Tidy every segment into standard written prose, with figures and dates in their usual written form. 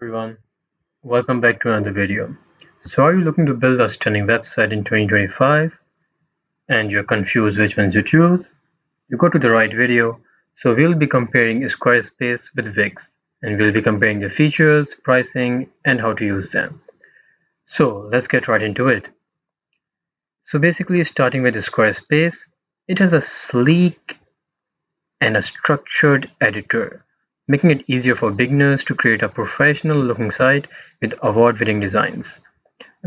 Everyone, welcome back to another video. So are you looking to build a stunning website in 2025 and you're confused which one to choose? You go to the right video. So we'll be comparing Squarespace with Wix, and we'll be comparing the features, pricing, and how to use them. So let's get right into it. So basically, starting with Squarespace, it has a sleek and a structured editor, making it easier for beginners to create a professional looking site with award-winning designs.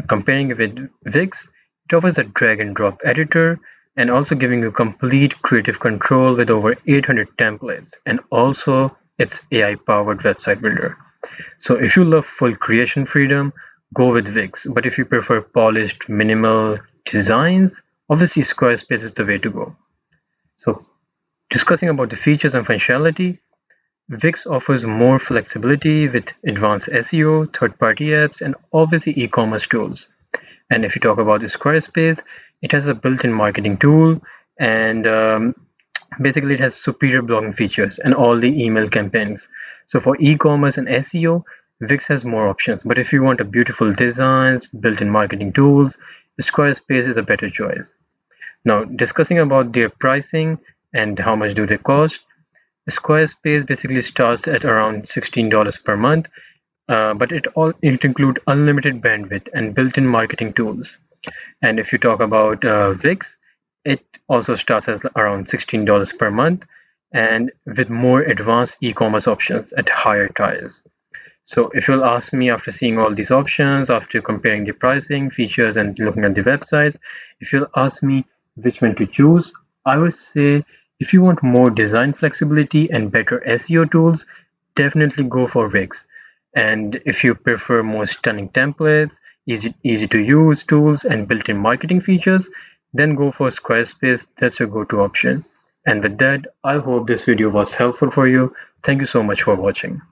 Comparing it with Wix, it offers a drag and drop editor and also giving you complete creative control with over 800 templates, and also its AI powered website builder. So if you love full creation freedom, go with Wix. But if you prefer polished, minimal designs, obviously Squarespace is the way to go. So discussing about the features and functionality, Wix offers more flexibility with advanced SEO, third-party apps, and obviously e-commerce tools. And if you talk about the Squarespace, it has a built-in marketing tool, and basically it has superior blogging features and all the email campaigns. So for e-commerce and SEO, Wix has more options. But if you want a beautiful designs, built-in marketing tools, Squarespace is a better choice. Now, discussing about their pricing and how much do they cost, Squarespace basically starts at around $16 per month, but it includes unlimited bandwidth and built-in marketing tools. And if you talk about Wix, it also starts at around $16 per month, and with more advanced e-commerce options at higher tiers. So if you'll ask me after seeing all these options, after comparing the pricing, features, and looking at the websites, if you'll ask me which one to choose, I would say if you want more design flexibility and better SEO tools, definitely go for Wix. And if you prefer more stunning templates, easy to use tools, and built-in marketing features, then go for Squarespace. That's your go-to option. And with that, I hope this video was helpful for you. Thank you so much for watching.